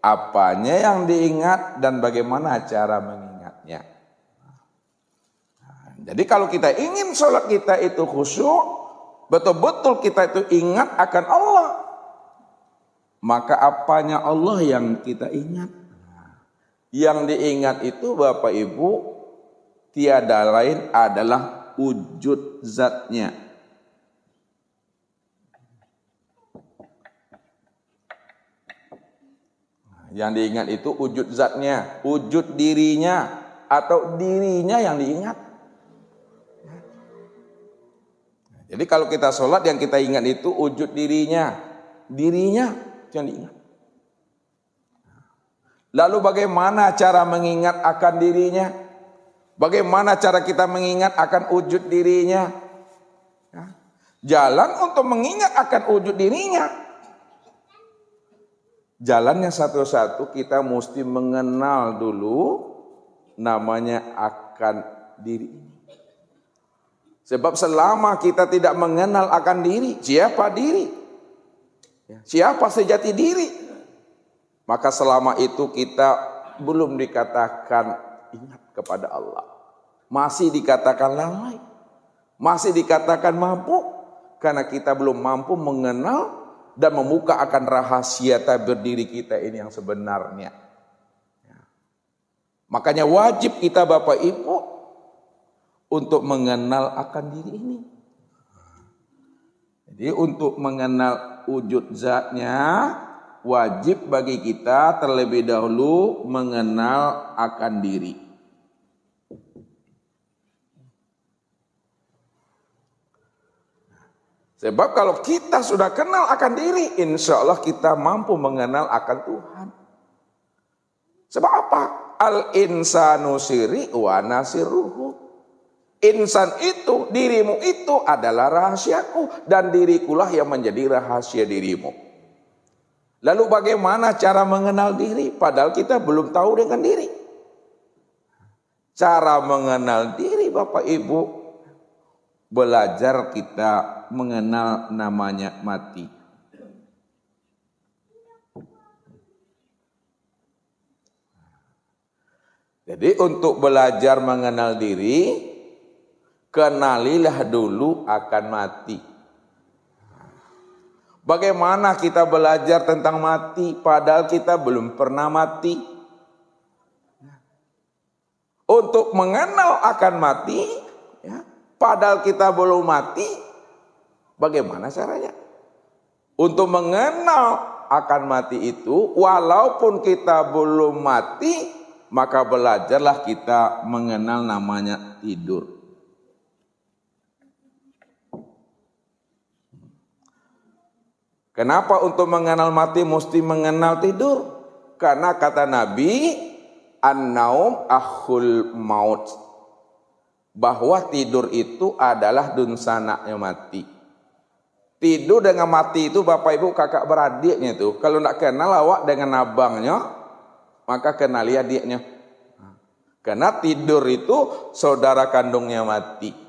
apanya yang diingat dan bagaimana cara mengingatnya. Jadi kalau kita ingin sholat kita itu khusyuk, betul-betul kita itu ingat akan Allah, maka apanya Allah yang kita ingat. Yang diingat itu Bapak Ibu tiada lain adalah wujud zatnya. Yang diingat itu wujud zatnya, wujud dirinya, atau dirinya yang diingat. Jadi kalau kita sholat yang kita ingat itu wujud dirinya yang diingat. Lalu bagaimana cara mengingat akan dirinya? Bagaimana cara kita mengingat akan wujud dirinya? Jalan untuk mengingat akan wujud dirinya, jalannya satu-satu kita mesti mengenal dulu namanya akan diri ini. Sebab selama kita tidak mengenal akan diri, siapa diri? Siapa sejati diri? Maka selama itu kita belum dikatakan ingat kepada Allah. Masih dikatakan lalai. Masih dikatakan mampu. Karena kita belum mampu mengenal dan membuka akan rahasia tabir diri kita ini yang sebenarnya. Makanya wajib kita Bapak Ibu untuk mengenal akan diri ini. Jadi untuk mengenal wujud zatnya, wajib bagi kita terlebih dahulu mengenal akan diri. Sebab kalau kita sudah kenal akan diri, insya Allah kita mampu mengenal akan Tuhan. Sebab apa? Al-insanu siri wa nasiruhu. Insan itu, dirimu itu adalah rahasiaku, dan dirikulah yang menjadi rahasia dirimu. Lalu bagaimana cara mengenal diri? Padahal kita belum tahu dengan diri. Cara mengenal diri Bapak Ibu, belajar kita mengenal namanya mati. Jadi untuk belajar mengenal diri, kenalilah dulu akan mati. Bagaimana kita belajar tentang mati padahal kita belum pernah mati? Untuk mengenal akan mati, ya, padahal kita belum mati, bagaimana caranya? Untuk mengenal akan mati itu, walaupun kita belum mati, maka belajarlah kita mengenal namanya tidur. Kenapa untuk mengenal mati mesti mengenal tidur? Karena kata Nabi, an-naum akhul maut, bahwa tidur itu adalah dunsanaknya mati. Tidur dengan mati itu Bapak Ibu kakak beradiknya itu. Kalau tidak kenal awak dengan abangnya, maka kenali adiknya. Karena tidur itu saudara kandungnya mati.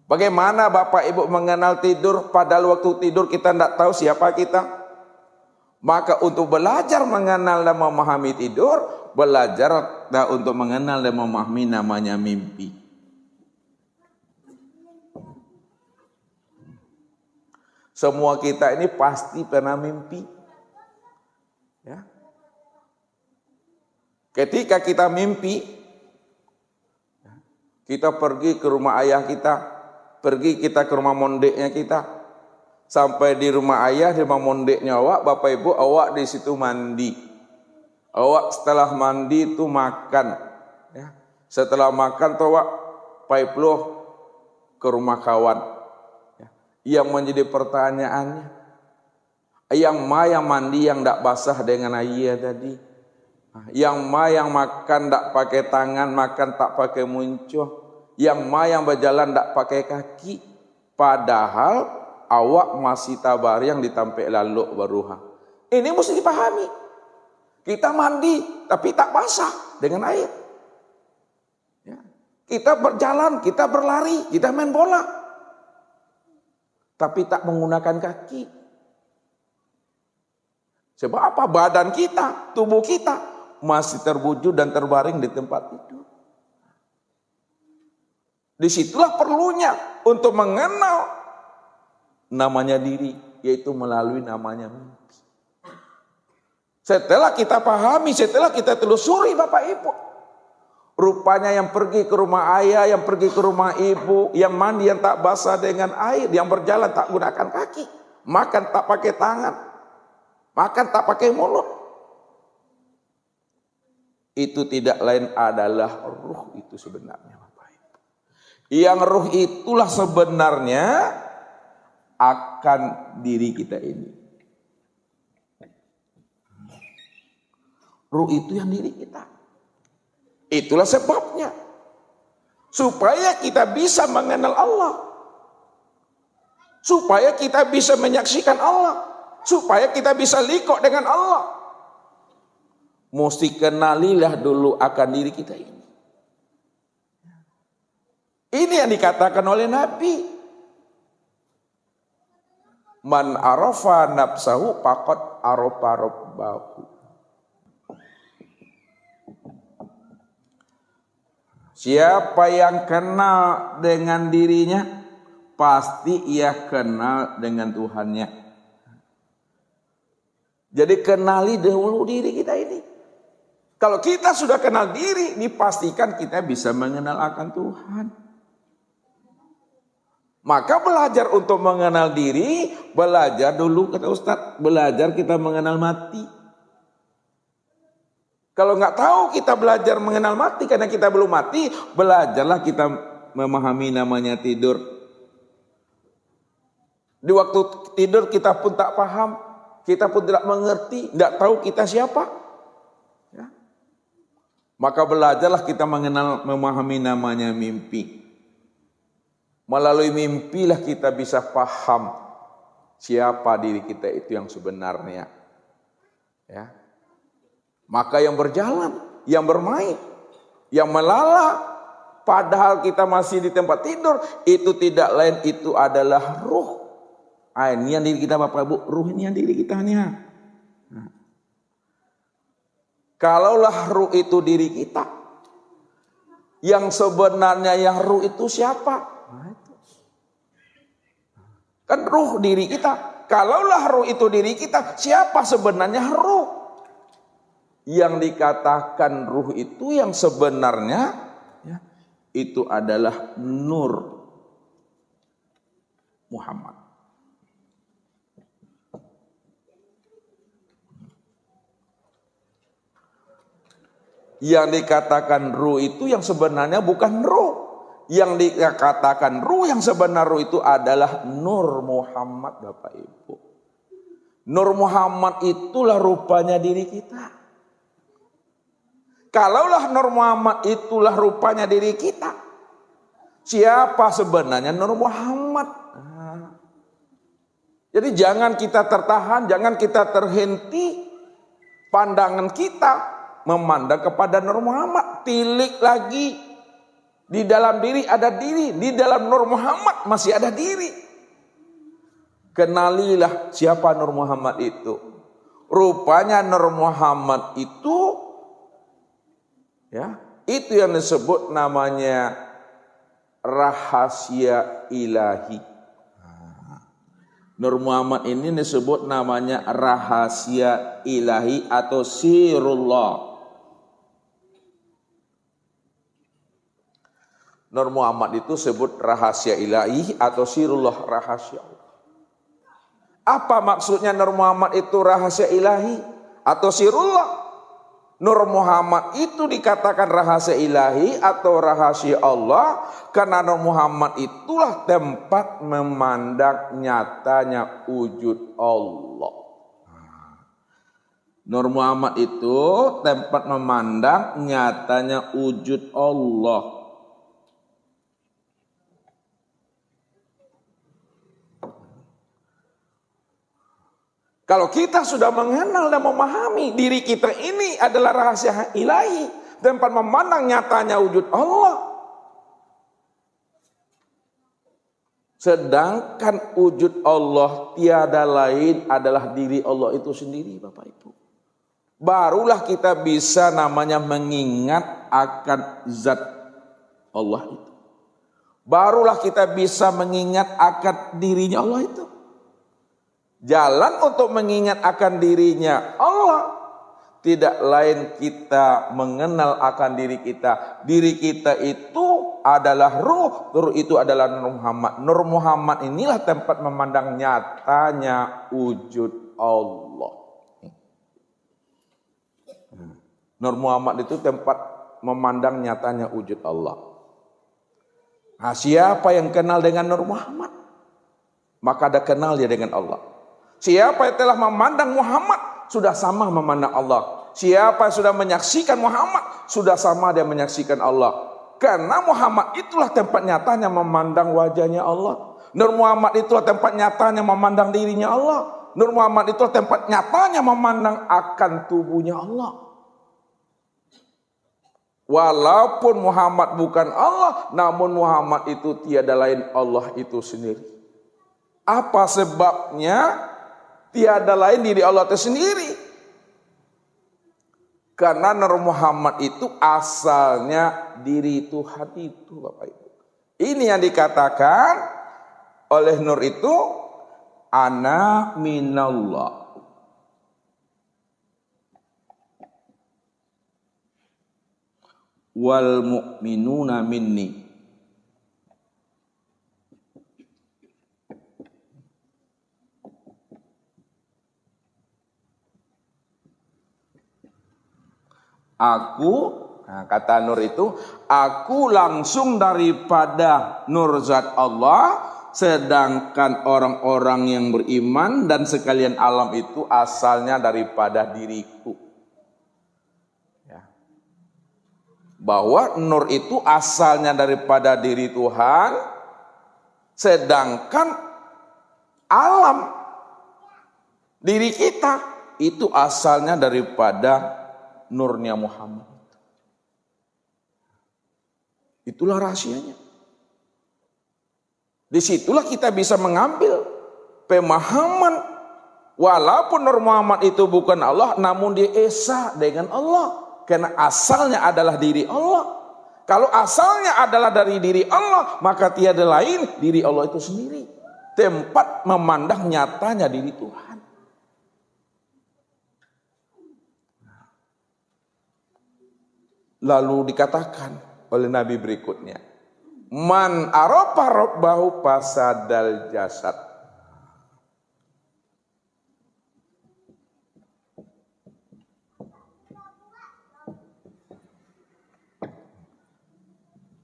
Bagaimana Bapak Ibu mengenal tidur padahal waktu tidur kita tidak tahu siapa kita? Maka untuk belajar mengenal dan memahami tidur, belajar untuk mengenal dan memahami namanya mimpi. Semua kita ini pasti pernah mimpi. Ya. Ketika kita mimpi, kita pergi ke rumah ayah kita, pergi kita ke rumah mondeknya kita, sampai di rumah ayah, di rumah mondeknya awak, Bapak Ibu, awak di situ mandi. Awak setelah mandi itu makan. Ya. Setelah makan tuh awak paiploh ke rumah kawan. Ya. Yang menjadi pertanyaannya, yang mandi yang tidak basah dengan air tadi, yang makan tak pakai tangan, makan tak pakai muncuh, yang berjalan tak pakai kaki, padahal awak masih tabar yang ditampek lalu beruha. Ini mesti dipahami. Kita mandi tapi tak basah dengan air. Ya. Kita berjalan, kita berlari, kita main bola, tapi tak menggunakan kaki. Sebab apa? Badan kita, tubuh kita masih terwujud dan terbaring di tempat tidur. Disitulah perlunya untuk mengenal namanya diri, yaitu melalui namanya mimpi. Setelah kita pahami, setelah kita telusuri Bapak Ibu, rupanya yang pergi ke rumah ayah, yang pergi ke rumah ibu, yang mandi yang tak basah dengan air, yang berjalan tak gunakan kaki, makan tak pakai tangan, makan tak pakai mulut, itu tidak lain adalah ruh itu sebenarnya. Yang ruh itulah sebenarnya akan diri kita ini. Ruh itu yang diri kita. Itulah sebabnya. Supaya kita bisa mengenal Allah. Supaya kita bisa menyaksikan Allah. Supaya kita bisa liqo dengan Allah. Mesti kenalilah dulu akan diri kita ini. Ini yang dikatakan oleh Nabi. Man arafa nafsahu faqad arafa rabbahu. Siapa yang kenal dengan dirinya, pasti ia kenal dengan Tuhannya. Jadi kenali dahulu diri kita ini. Kalau kita sudah kenal diri, dipastikan kita bisa mengenal akan Tuhan. Maka belajar untuk mengenal diri, belajar dulu kata Ustadz, belajar kita mengenal mati. Kalau nggak tahu kita belajar mengenal mati karena kita belum mati, belajarlah kita memahami namanya tidur. Di waktu tidur kita pun tak paham, kita pun tidak mengerti, tidak tahu kita siapa. Ya. Maka belajarlah kita memahami namanya mimpi. Melalui mimpilah kita bisa paham siapa diri kita itu yang sebenarnya. Ya. Maka yang berjalan, yang bermain, yang melala, padahal kita masih di tempat tidur, itu tidak lain, itu adalah ruh. Ini yang diri kita Bapak Ibu, ruh ini yang diri kita hanya. Nah. Kalaulah ruh itu diri kita, yang sebenarnya yang ruh itu siapa? Kan ruh diri kita. Kalaulah ruh itu diri kita, siapa sebenarnya ruh? Yang dikatakan ruh itu yang sebenarnya ya, itu adalah Nur Muhammad. Yang dikatakan ruh itu yang sebenarnya bukan ruh. Yang dikatakan ruh yang sebenar ruh itu adalah Nur Muhammad Bapak Ibu. Nur Muhammad itulah rupanya diri kita. Kalaulah Nur Muhammad itulah rupanya diri kita, siapa sebenarnya Nur Muhammad? Jadi jangan kita tertahan, jangan kita terhenti pandangan kita memandang kepada Nur Muhammad. Tilik lagi. Di dalam diri ada diri, di dalam Nur Muhammad masih ada diri. Kenalilah siapa Nur Muhammad itu. Rupanya Nur Muhammad itu, ya, itu yang disebut namanya rahasia ilahi. Nur Muhammad ini disebut namanya rahasia ilahi atau sirullah. Nur Muhammad itu sebut rahasia ilahi atau sirullah, rahasia Allah. Apa maksudnya Nur Muhammad itu rahasia ilahi atau sirullah? Nur Muhammad itu dikatakan rahasia ilahi atau rahasia Allah karena Nur Muhammad itulah tempat memandang nyatanya wujud Allah. Nur Muhammad itu tempat memandang nyatanya wujud Allah. Kalau kita sudah mengenal dan memahami diri kita ini adalah rahasia ilahi, tempat memandang nyatanya wujud Allah. Sedangkan wujud Allah tiada lain adalah diri Allah itu sendiri, Bapak Ibu. Barulah kita bisa namanya mengingat akan zat Allah itu. Barulah kita bisa mengingat akan dirinya Allah itu. Jalan untuk mengingat akan dirinya Allah tidak lain kita mengenal akan diri kita. Diri kita itu adalah ruh, ruh itu adalah Nur Muhammad. Nur Muhammad inilah tempat memandang nyatanya wujud Allah. Nur Muhammad itu tempat memandang nyatanya wujud Allah. Nah, siapa yang kenal dengan Nur Muhammad, maka ada kenal dia dengan Allah. Siapa yang telah memandang Muhammad, sudah sama memandang Allah. Siapa yang sudah menyaksikan Muhammad, sudah sama dia menyaksikan Allah. Karena Muhammad itulah tempat nyatanya memandang wajahnya Allah. Nur Muhammad itulah tempat nyatanya memandang dirinya Allah. Nur Muhammad itulah tempat nyatanya memandang akan tubuhnya Allah. Walaupun Muhammad bukan Allah, namun Muhammad itu tiada lain Allah itu sendiri. Apa sebabnya? Tiada lain diri Allah itu sendiri. Karena Nur Muhammad itu asalnya diri Tuhan itu, Bapak Ibu. Ini yang dikatakan oleh Nur itu, ana minallah. Wal mu'minuna minni. Aku, nah kata Nur itu, aku langsung daripada Nur Zat Allah, sedangkan orang-orang yang beriman dan sekalian alam itu asalnya daripada diriku. Bahwa nur itu asalnya daripada diri Tuhan, sedangkan alam diri kita itu asalnya daripada nurnya Muhammad. Itulah rahasianya. Disitulah kita bisa mengambil pemahaman, walaupun Nur Muhammad itu bukan Allah, namun dia esa dengan Allah. Karena asalnya adalah diri Allah. Kalau asalnya adalah dari diri Allah, maka tiada lain diri Allah itu sendiri. Tempat memandang nyatanya diri Tuhan. Lalu dikatakan oleh Nabi berikutnya, man arafa rabbahu fasadal jasad.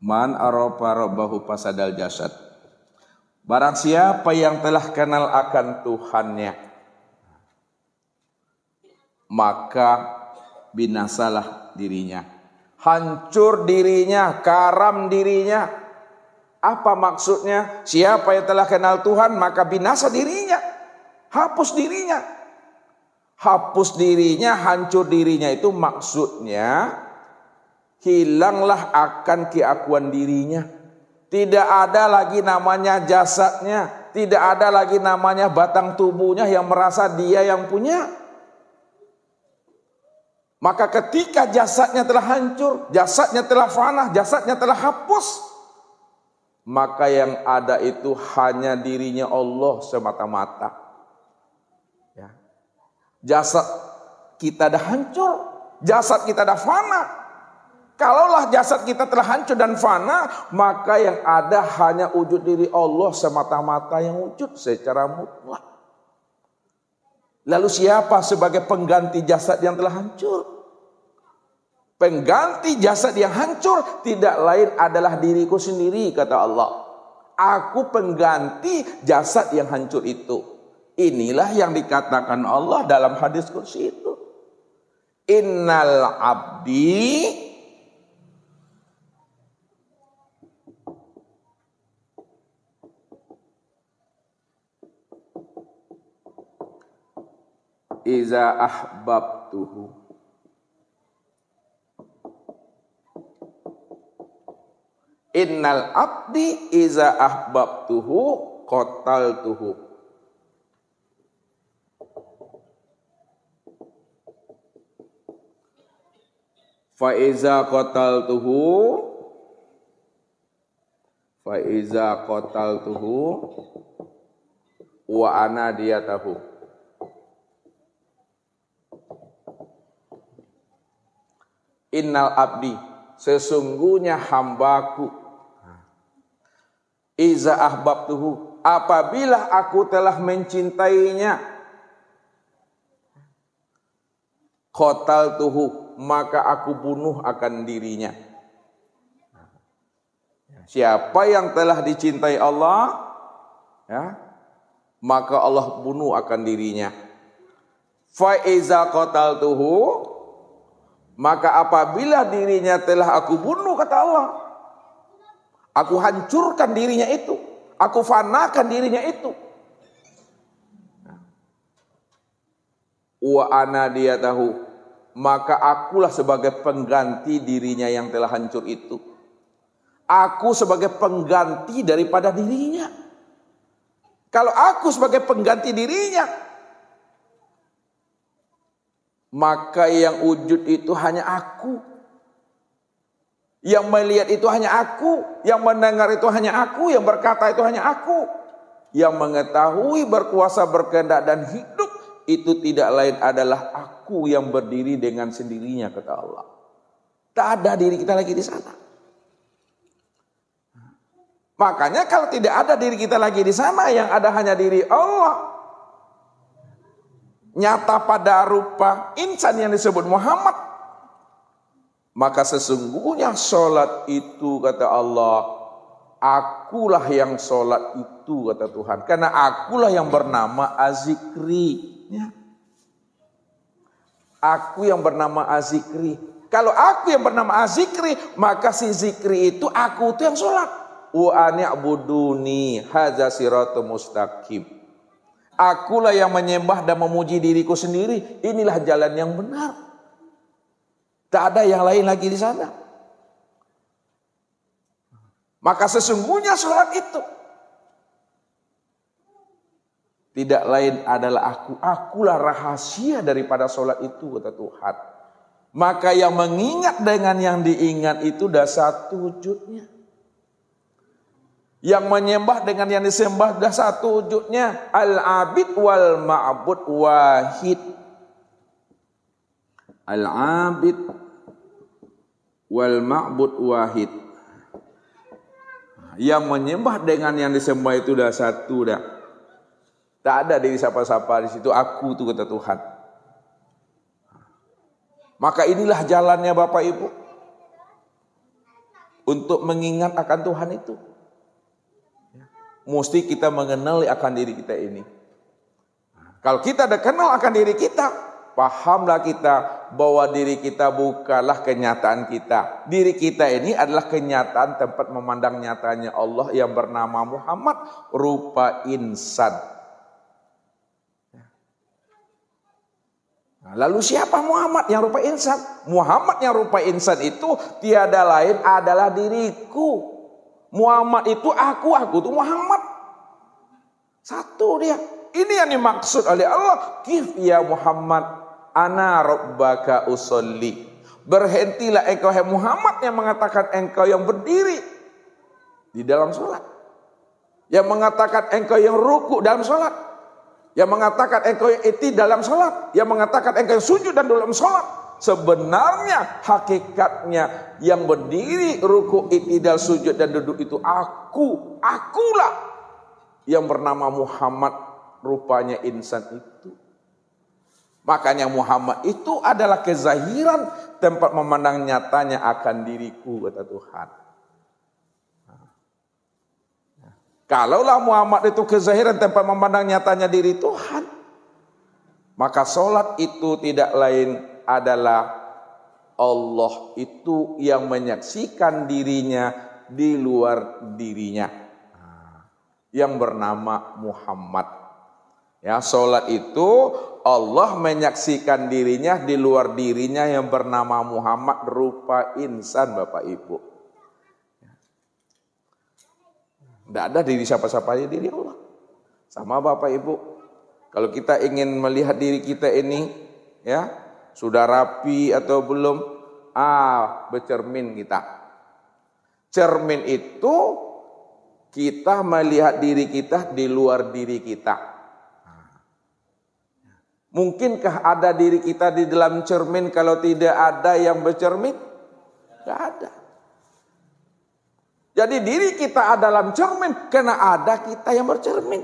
Man arafa rabbahu fasadal jasad. Barang siapa yang telah kenal akan Tuhannya, maka binasalah dirinya, hancur dirinya, karam dirinya. Apa maksudnya? Siapa yang telah kenal Tuhan, maka binasa dirinya, hapus dirinya. Hapus dirinya, hancur dirinya itu maksudnya hilanglah akan keakuan dirinya. Tidak ada lagi namanya jasadnya, tidak ada lagi namanya batang tubuhnya yang merasa dia yang punya. Maka ketika jasadnya telah hancur, jasadnya telah fana, jasadnya telah hapus, maka yang ada itu hanya dirinya Allah semata-mata. Ya. Jasad kita dah hancur, jasad kita dah fana. Kalaulah jasad kita telah hancur dan fana, maka yang ada hanya wujud diri Allah semata-mata yang wujud secara mutlak. Lalu siapa sebagai pengganti jasad yang telah hancur? Pengganti jasad yang hancur tidak lain adalah diriku sendiri, kata Allah. Aku pengganti jasad yang hancur itu. Inilah yang dikatakan Allah dalam hadis qudsi itu. Innal abdi iza ahbabtuhu innal abdi iza ahbabtuhu qataltuhu. Fa iza qataltuhu wa ana diyatahu. Innal abdi, sesungguhnya hambaku, iza ahbabtuhu, apabila aku telah mencintainya, qataltuhu, maka aku bunuh akan dirinya. Siapa yang telah dicintai Allah, ya, maka Allah bunuh akan dirinya. Fa iza qataltuhu, maka apabila dirinya telah aku bunuh, kata Allah, aku hancurkan dirinya itu, aku fanakan dirinya itu. Wa ana diyatahu, maka akulah sebagai pengganti dirinya yang telah hancur itu. Aku sebagai pengganti daripada dirinya. Kalau aku sebagai pengganti dirinya, maka yang wujud itu hanya aku. Yang melihat itu hanya aku. Yang mendengar itu hanya aku. Yang berkata itu hanya aku. Yang mengetahui, berkuasa, berkehendak dan hidup itu tidak lain adalah aku yang berdiri dengan sendirinya, kata Allah. Tak ada diri kita lagi di sana. Makanya kalau tidak ada diri kita lagi di sana, yang ada hanya diri Allah. Nyata pada rupa insan yang disebut Muhammad. Maka sesungguhnya sholat itu, kata Allah, akulah yang sholat itu, kata Tuhan. Karena akulah yang bernama Az-Zikri. Ya. Aku yang bernama Az-Zikri. Kalau aku yang bernama Az-Zikri, maka si zikri itu aku itu yang sholat. Wa ani'buduni hadza siratum mustaqim. Akulah yang menyembah dan memuji diriku sendiri. Inilah jalan yang benar. Tak ada yang lain lagi di sana. Maka sesungguhnya sholat itu tidak lain adalah aku. Akulah rahasia daripada sholat itu, kata Tuhan. Maka yang mengingat dengan yang diingat itu dah satu wujudnya. Yang menyembah dengan yang disembah dah satu wujudnya. Al-abid wal ma'bud wahid. Al-abid wal ma'bud wahid. Yang menyembah dengan yang disembah itu dah satu dah. Tak ada diri siapa-siapa di situ, aku itu, kata Tuhan. Maka inilah jalannya Bapak Ibu untuk mengingat akan Tuhan itu. Mesti kita mengenali akan diri kita ini. Kalau kita dah kenal akan diri kita, pahamlah kita bahwa diri kita bukanlah kenyataan kita. Diri kita ini adalah kenyataan tempat memandang nyatanya Allah yang bernama Muhammad, rupa insan. Lalu siapa Muhammad yang rupa insan? Muhammad yang rupa insan itu tiada lain adalah diriku. Muhammad itu aku itu Muhammad. Satu dia. Ini yang dimaksud oleh Allah. Kif ya Muhammad, ana rabbaka usolli. Berhentilah engkau hai Muhammad yang mengatakan engkau yang berdiri di dalam sholat. Yang mengatakan engkau yang ruku dalam sholat. Yang mengatakan engkau yang iti dalam sholat. Yang mengatakan engkau yang sujud dan dalam sholat. Sebenarnya hakikatnya yang berdiri, ruku, i'tidal, sujud dan duduk itu akulah yang bernama Muhammad, rupanya insan itu. Makanya Muhammad itu adalah kezahiran tempat memandang nyatanya akan diriku, kata Tuhan. Kalaulah Muhammad itu kezahiran tempat memandang nyatanya diri Tuhan, maka sholat itu tidak lain adalah Allah itu yang menyaksikan dirinya di luar dirinya, yang bernama Muhammad. Ya, sholat itu Allah menyaksikan dirinya di luar dirinya yang bernama Muhammad, rupa insan, Bapak Ibu. Tidak ada diri siapa-siapa, diri Allah. Sama Bapak Ibu. Kalau kita ingin melihat diri kita ini, ya, sudah rapi atau belum, bercermin kita. Cermin itu kita melihat diri kita di luar diri kita. Mungkinkah ada diri kita di dalam cermin kalau tidak ada yang bercermin? Tidak ada. Jadi diri kita ada dalam cermin karena ada kita yang bercermin.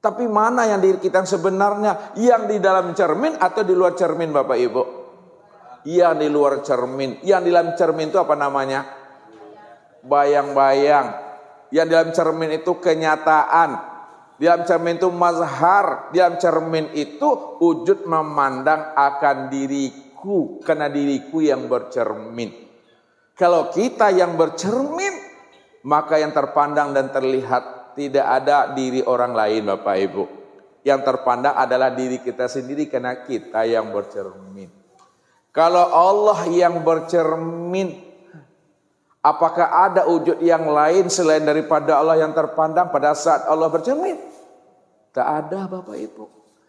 Tapi mana yang diri kita yang sebenarnya? Yang di dalam cermin atau di luar cermin Bapak Ibu? Yang di luar cermin. Yang di dalam cermin itu apa namanya? Bayang-bayang. Yang di dalam cermin itu kenyataan. Di dalam cermin itu mazhar. Di dalam cermin itu wujud memandang akan diriku. Karena diriku yang bercermin. Kalau kita yang bercermin, maka yang terpandang dan terlihat tidak ada diri orang lain Bapak Ibu. Yang terpandang adalah diri kita sendiri karena kita yang bercermin. Kalau Allah yang bercermin, apakah ada wujud yang lain selain daripada Allah yang terpandang pada saat Allah bercermin? Tak ada Bapak Ibu.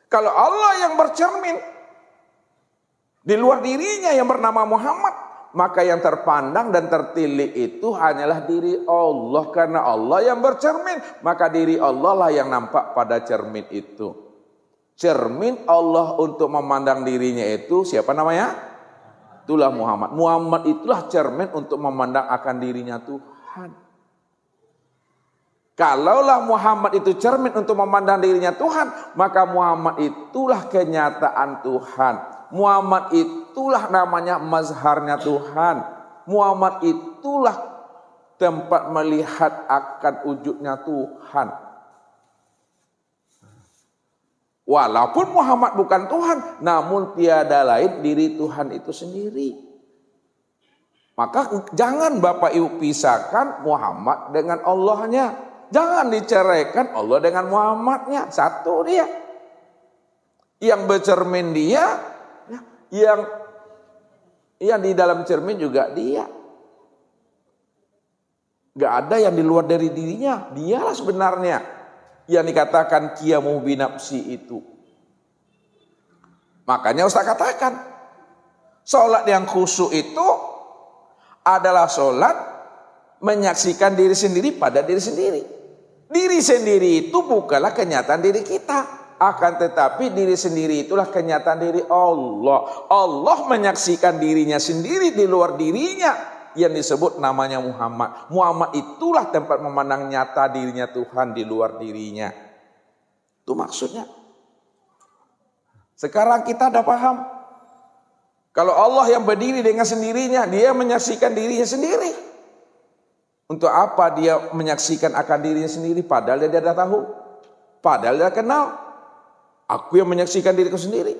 Kalau Allah yang bercermin, di luar dirinya yang bernama Muhammad, maka yang terpandang dan tertilik itu hanyalah diri Allah. Karena Allah yang bercermin, maka diri Allah lah yang nampak pada cermin itu. Cermin Allah untuk memandang dirinya itu siapa namanya? Itulah Muhammad. Muhammad itulah cermin untuk memandang akan dirinya Tuhan. Kalaulah Muhammad itu cermin untuk memandang dirinya Tuhan, maka Muhammad itulah kenyataan Tuhan. Muhammad itulah namanya mazharnya Tuhan. Muhammad itulah tempat melihat akan wujudnya Tuhan. Walaupun Muhammad bukan Tuhan, namun tiada lain diri Tuhan itu sendiri. Maka jangan Bapak Ibu pisahkan Muhammad dengan Allahnya. Jangan diceraikan Allah dengan Muhammadnya. Satu dia. Yang bercermin dia, yang di dalam cermin juga dia. Gak ada yang di luar dari dirinya. Dialah sebenarnya yang dikatakan qiyamu binafsi itu. Makanya Ustaz katakan, sholat yang khusyuk itu adalah sholat menyaksikan diri sendiri pada diri sendiri. Diri sendiri itu bukanlah kenyataan diri kita. Akan tetapi diri sendiri itulah kenyataan diri Allah. Allah menyaksikan dirinya sendiri di luar dirinya yang disebut namanya Muhammad. Muhammad itulah tempat memandang nyata dirinya Tuhan di luar dirinya. Itu maksudnya. Sekarang kita sudah paham. Kalau Allah yang berdiri dengan sendirinya, dia menyaksikan dirinya sendiri. Untuk apa dia menyaksikan akan dirinya sendiri? Padahal dia tidak tahu. Padahal dia kenal. Aku yang menyaksikan diriku sendiri.